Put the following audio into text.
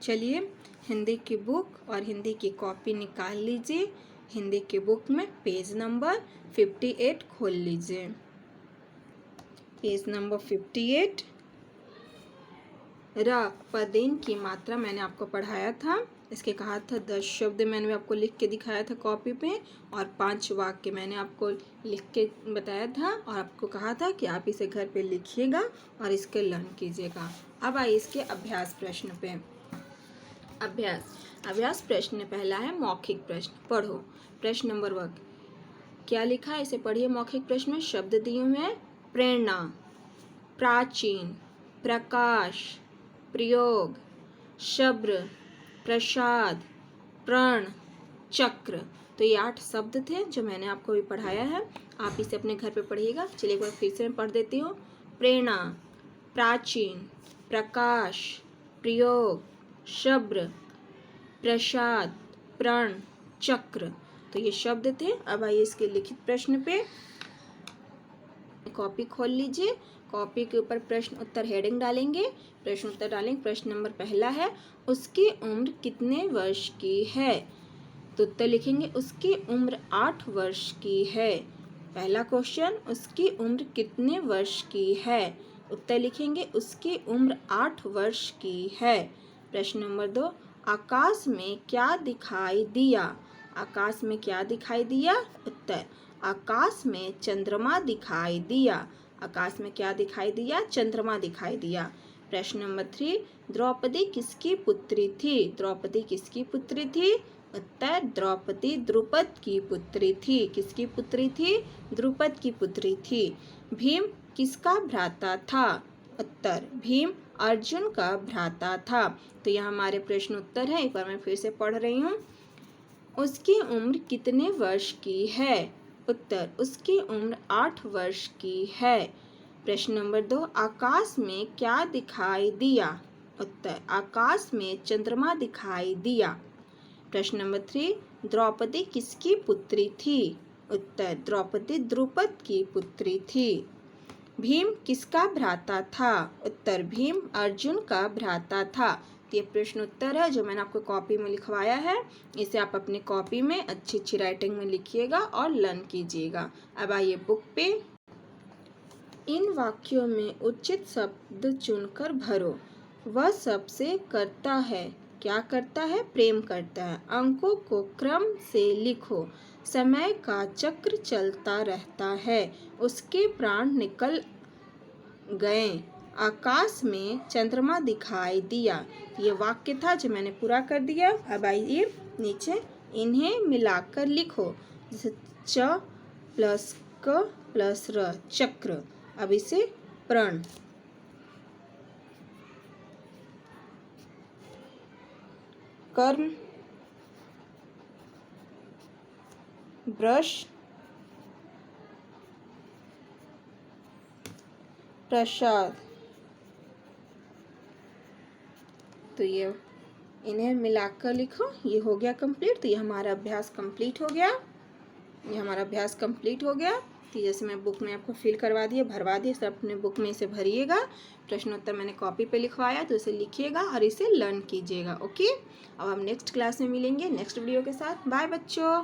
चलिए हिंदी की बुक और हिंदी की कॉपी निकाल लीजिए। हिंदी की बुक में पेज नंबर 58 खोल लीजिए। Page number 58। र पदेन की मात्रा मैंने आपको पढ़ाया था। इसके कहा था 10 शब्द मैंने आपको लिख के दिखाया था कॉपी पे और 5 वाक्य मैंने आपको लिख के बताया था और आपको कहा था कि आप इसे घर पे लिखिएगा और इसके लर्न कीजिएगा। अब आइए इसके अभ्यास प्रश्न पे। अभ्यास प्रश्न पहला है मौखिक प्रश्न। पढ़ो। प्रश्न नंबर 1 क्या लिखा है इसे पढ़िए। मौखिक प्रश्न में शब्द दिए हुए हैं। प्रेरणा, प्राचीन, प्रकाश, प्रयोग, शब्र, प्रसाद, प्रण, चक्र। तो ये 8 शब्द थे जो मैंने आपको भी पढ़ाया है। आप इसे अपने घर पे पढ़िएगा। चलिए एक बार फिर से मैं पढ़ देती हूँ। प्रेरणा, प्राचीन, प्रकाश, प्रयोग, शब्र, प्रसाद, प्रण, चक्र। तो ये शब्द थे। अब आइए इसके लिखित प्रश्न पे। कॉपी खोल लीजिए। कॉपी के ऊपर प्रश्न उत्तर हेडिंग डालेंगे। प्रश्न उत्तर डालेंगे। प्रश्न नंबर पहला है उसकी उम्र कितने वर्ष की है। तो उत्तर लिखेंगे उसकी उम्र 8 वर्ष की है। पहला क्वेश्चन उसकी उम्र कितने वर्ष की है। उत्तर लिखेंगे उसकी उम्र 8 वर्ष की है। प्रश्न नंबर 2 आकाश में क्या दिखाई दिया। आकाश में क्या दिखाई दिया। उत्तर आकाश में चंद्रमा दिखाई दिया। आकाश में क्या दिखाई दिया। चंद्रमा दिखाई दिया। प्रश्न नंबर 3 द्रौपदी किसकी पुत्री थी। द्रौपदी किसकी पुत्री थी। उत्तर द्रौपदी द्रुपद की पुत्री थी। किसकी पुत्री थी। द्रुपद की पुत्री थी। भीम किसका भ्राता था। उत्तर भीम अर्जुन का भ्राता था। तो यह हमारे प्रश्न उत्तर है। एक बार मैं फिर से पढ़ रही हूँ। उसकी उम्र कितने वर्ष की है। उत्तर उसकी उम्र 8 वर्ष की है। प्रश्न नंबर 2 आकाश में क्या दिखाई दिया। उत्तर आकाश में चंद्रमा दिखाई दिया। प्रश्न नंबर 3 द्रौपदी किसकी पुत्री थी। उत्तर द्रौपदी द्रुपद की पुत्री थी। भीम किसका भ्राता था। उत्तर भीम अर्जुन का भ्राता था। ये प्रश्न उत्तर है जो मैंने आपको कॉपी में लिखवाया है। इसे आप अपनी कॉपी में अच्छी राइटिंग में लिखिएगा और लर्न कीजिएगा। अब आइए बुक पे। इन वाक्यों में उचित शब्द चुनकर भरो। वह सबसे करता है। क्या करता है। प्रेम करता है। अंकों को क्रम से लिखो। समय का चक्र चलता रहता है। उसके प्राण निकल गए। आकाश में चंद्रमा दिखाई दिया। ये वाक्य था जो मैंने पूरा कर दिया। अब आइए नीचे इन्हें मिलाकर लिखो। जैसे च प्लस क प्लस र चक्र। अब इसे प्रण, कर्म, ब्रश, प्रसाद। तो ये इन्हें मिलाकर लिखो। ये हो गया कंप्लीट। तो ये हमारा अभ्यास कंप्लीट हो गया। तो जैसे मैं बुक में आपको फिल करवा दिया, भरवा दिया, सब अपने बुक में इसे भरिएगा। प्रश्न उत्तर मैंने कॉपी पे लिखवाया तो इसे लिखिएगा और इसे लर्न कीजिएगा। ओके। अब हम नेक्स्ट क्लास में मिलेंगे नेक्स्ट वीडियो के साथ। बाय बच्चों।